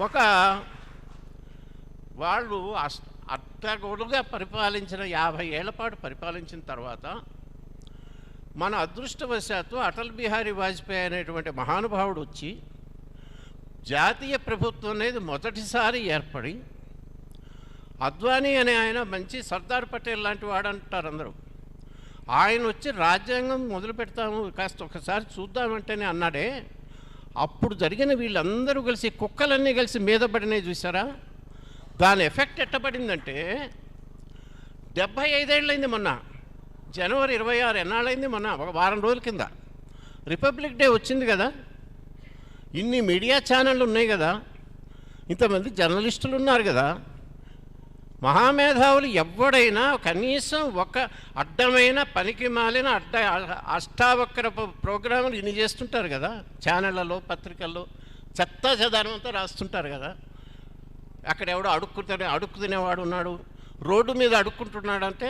ఒక వాళ్ళు అట్టగొడుగా పరిపాలించిన 50 ఏళ్ల పాటు పరిపాలించిన తర్వాత మన అదృష్టవశాత్తు అటల్ బిహారీ వాజ్పేయి అనేటువంటి మహానుభావుడు వచ్చి జాతీయ ప్రభుత్వం అనేది మొదటిసారి ఏర్పడి, అద్వానీ అనే ఆయన మంచి సర్దార్ పటేల్ లాంటి వాడు అంటారు అందరూ, ఆయన వచ్చి రాజ్యాంగం మొదలు పెడతాము కాస్త ఒకసారి చూద్దామంటేనే అన్నాడే. అప్పుడు జరిగిన వీళ్ళందరూ కలిసి కుక్కలన్నీ కలిసి మీద పడినాయి చూసారా? దాని ఎఫెక్ట్ ఎట్టబడిందంటే 75 ఏళ్ళైంది మొన్న, జనవరి 26 ఎన్నాళ్ళైంది మొన్న, ఒక వారం రోజుల కింద రిపబ్లిక్ డే వచ్చింది కదా. ఇన్ని మీడియా ఛానళ్ళు ఉన్నాయి కదా, ఇంతమంది జర్నలిస్టులు ఉన్నారు కదా, మహామేధావులు ఎవడైనా కనీసం ఒక అడ్డమైన పనికి మాలిన అష్టావక్ర ప్రోగ్రాములు ఇన్ని చేస్తుంటారు కదా, ఛానళ్ళలో పత్రికల్లో చెత్త చెదారంతో రాస్తుంటారు కదా. అక్కడ ఎవడో అడుక్కు తినేవాడు ఉన్నాడు, రోడ్డు మీద అడుక్కుంటున్నాడు అంటే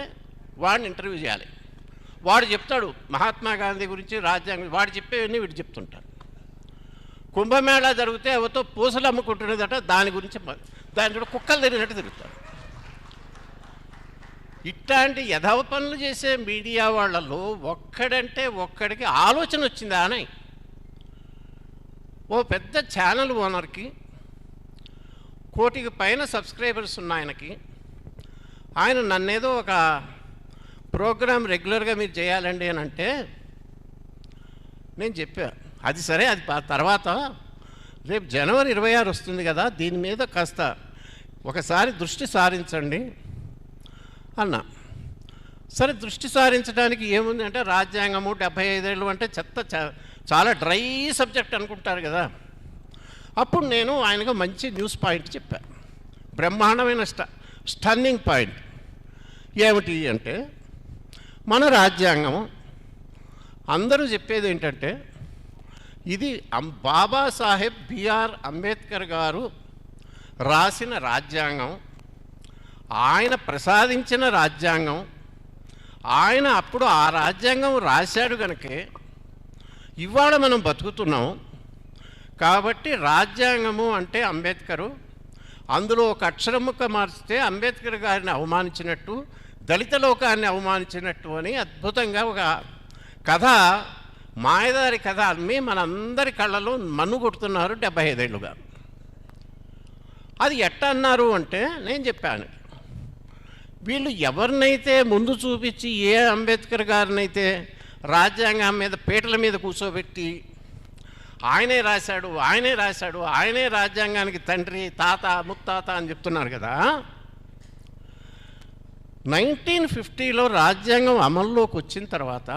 వాడిని ఇంటర్వ్యూ చేయాలి. వాడు చెప్తాడు మహాత్మా గాంధీ గురించి, రాజ్యాంగం, వాడు చెప్పేవన్నీ వీడు చెప్తుంటారు. కుంభమేళా జరిగితే అవతో పూసలు అమ్ముకుంటున్నదట, దాని గురించి దాని కూడా కుక్కలు తిరిగినట్టు తిరుగుతారు. ఇట్లాంటి యథవ పనులు చేసే మీడియా వాళ్ళలో ఒక్కడంటే ఒక్కడికి ఆలోచన వచ్చిందా అని, ఓ పెద్ద ఛానల్ ఓనర్కి 1 కోటికి పైన సబ్స్క్రైబర్స్ ఉన్న ఆయనకి, ఆయన నన్నేదో ఒక ప్రోగ్రాం రెగ్యులర్గా మీరు చేయాలండి అని అంటే నేను చెప్పా, అది సరే, అది తర్వాత రేపు జనవరి 26 వస్తుంది కదా, దీని మీద కాస్త ఒకసారి దృష్టి సారించండి అన్నా. సరే, దృష్టి సారించడానికి ఏముంది అంటే రాజ్యాంగము 75 ఏళ్ళు అంటే చాలా డ్రై సబ్జెక్ట్ అనుకుంటారు కదా. అప్పుడు నేను ఆయనకు మంచి న్యూస్ పాయింట్ చెప్పాను, బ్రహ్మాండమైన స్టన్నింగ్ పాయింట్. ఏమిటి అంటే, మన రాజ్యాంగము అందరూ చెప్పేది ఏంటంటే, ఇది బాబాసాహెబ్ బిఆర్ అంబేద్కర్ గారు రాసిన రాజ్యాంగం, ఆయన ప్రసాదించిన రాజ్యాంగం, ఆయన అప్పుడు ఆ రాజ్యాంగం రాశాడు కనుకే ఇవాళ మనం బతుకుతున్నాం. కాబట్టి రాజ్యాంగము అంటే అంబేద్కరు, అందులో ఒక అక్షరముక్క మార్చితే అంబేద్కర్ గారిని అవమానించినట్టు, దళిత లోకాన్ని అవమానించినట్టు అని అద్భుతంగా ఒక కథ, మాయదారి కథ అమ్మి మనందరి కళ్ళలో మన్ను కొడుతున్నారు 75 ఏళ్ళుగా. అది ఎట్ట అన్నారు అంటే నేను చెప్పాను, వీళ్ళు ఎవరినైతే ముందు చూపించి ఏ అంబేద్కర్ గారినైతే రాజ్యాంగం మీద పీటల మీద కూర్చోబెట్టి ఆయనే రాశాడు ఆయనే రాజ్యాంగానికి తండ్రి తాత ముత్తాత అని చెప్తున్నారు కదా, 1950లో రాజ్యాంగం అమల్లోకి వచ్చిన తర్వాత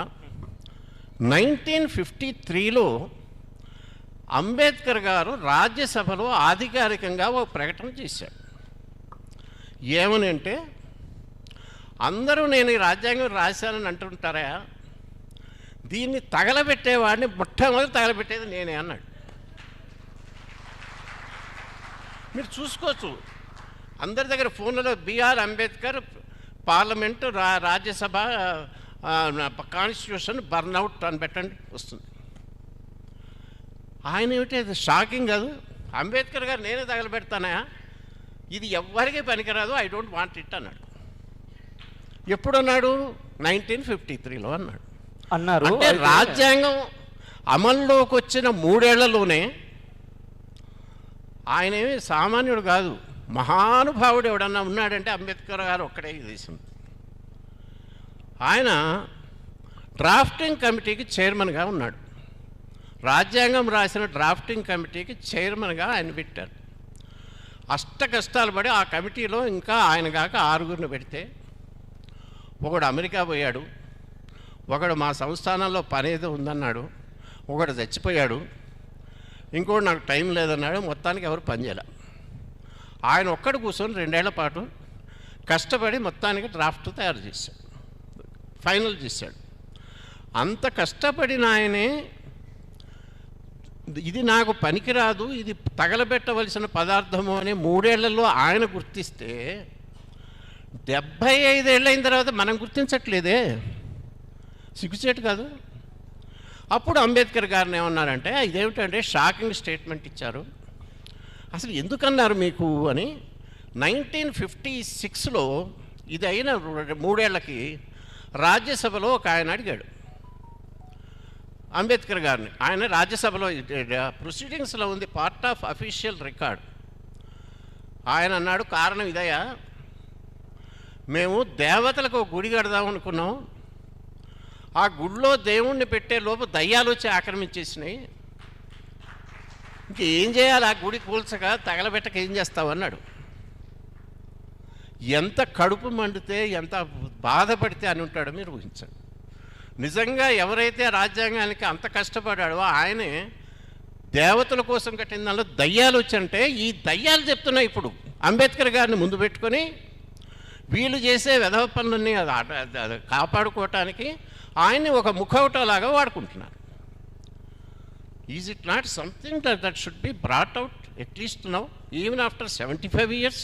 1953లో అంబేద్కర్ గారు రాజ్యసభలో అధికారికంగా ఒక ప్రకటన చేశాడు. ఏమని అంటే, అందరూ నేను ఈ రాజ్యాంగం రాశానని అంటుంటారా, దీన్ని తగలబెట్టేవాడిని మొట్టమొదటి తగలబెట్టేది నేనే అన్నాడు. మీరు చూసుకోవచ్చు అందరి దగ్గర ఫోన్లలో BR Ambedkar parliament Rajya Sabha constitution burnout అని పెట్టండి వస్తుంది. ఆయన ఏమిటి షాకింగ్ కాదు, అంబేద్కర్ గారు నేనే తగలబెడతానా, ఇది ఎవ్వరికీ పనికిరాదు, ఐ డోంట్ వాంట్ ఇట్ అన్నాడు. ఎప్పుడన్నాడు? 1953లో అన్నాడు. అంటే రాజ్యాంగం అమల్లోకి వచ్చిన 3 ఏళ్లలోనే ఆయనేమి సామాన్యుడు కాదు, మహానుభావుడు ఎవడన్నా ఉన్నాడంటే అంబేద్కర్ గారు ఒక్కడే ఈ దేశం. ఆయన డ్రాఫ్టింగ్ కమిటీకి చైర్మన్గా ఉన్నాడు, రాజ్యాంగం రాసిన డ్రాఫ్టింగ్ కమిటీకి చైర్మన్గా ఆయన పెట్టారు. అష్ట కష్టాలు పడి ఆ కమిటీలో ఇంకా ఆయన కాక 6గురిని పెడితే, ఒకడు అమెరికా పోయాడు, ఒకడు మా సంస్థానంలో పని ఏదో ఉందన్నాడు, ఒకడు చచ్చిపోయాడు, ఇంకోటి నాకు టైం లేదన్నాడు. మొత్తానికి ఎవరు పనిచేయాల. ఆయన ఒక్కడు కూర్చొని 2 ఏళ్ల పాటు కష్టపడి మొత్తానికి డ్రాఫ్ట్ తయారు చేశాడు, ఫైనల్ చేశాడు. అంత కష్టపడిన ఆయనే ఇది నాకు పనికిరాదు, ఇది తగలబెట్టవలసిన పదార్థము అని 3 ఏళ్లలో ఆయన గుర్తిస్తే 75 ఏళ్ళైన తర్వాత మనం గుర్తించట్లేదే, సిగ్గుచేటు కాదు. అప్పుడు అంబేద్కర్ గారిని ఏమన్నారంటే, ఇదేమిటంటే షాకింగ్ స్టేట్మెంట్ ఇచ్చారు, అసలు ఎందుకన్నారు మీకు అని 1956లో ఇది అయిన 3 ఏళ్లకి రాజ్యసభలో ఒక ఆయన అడిగాడు అంబేద్కర్ గారిని. ఆయన రాజ్యసభలో ప్రొసీడింగ్స్లో ఉంది, పార్ట్ ఆఫ్ అఫీషియల్ రికార్డ్. ఆయన అన్నాడు, కారణం ఇదయ్యా, మేము దేవతలకు ఒక గుడి కడదాం అనుకున్నాం, ఆ గుడిలో దేవుణ్ణి పెట్టే లోపు దయ్యాలు వచ్చి ఆక్రమించేసినాయి, ఇంకేం చేయాలి, ఆ గుడి కూల్చక తగలబెట్టక ఏం చేస్తావు అన్నాడు. ఎంత కడుపు మండితే, ఎంత బాధపడితే అని ఉంటాడో మీరు ఊహించండి. నిజంగా ఎవరైతే రాజ్యాంగానికి అంత కష్టపడాడో ఆయనే దేవతల కోసం కట్టిన దానిలో దయ్యాలు వచ్చంటే, ఈ దయ్యాలు చెప్తున్నాయి ఇప్పుడు అంబేద్కర్ గారిని ముందు పెట్టుకొని వీళ్ళు చేసే వెధవ పనులన్నీ అది కాపాడుకోవటానికి ఆయన్ని ఒక ముఖౌటలాగా వాడుకుంటున్నారు. Is it not something that should be brought out at least now even after 75 years?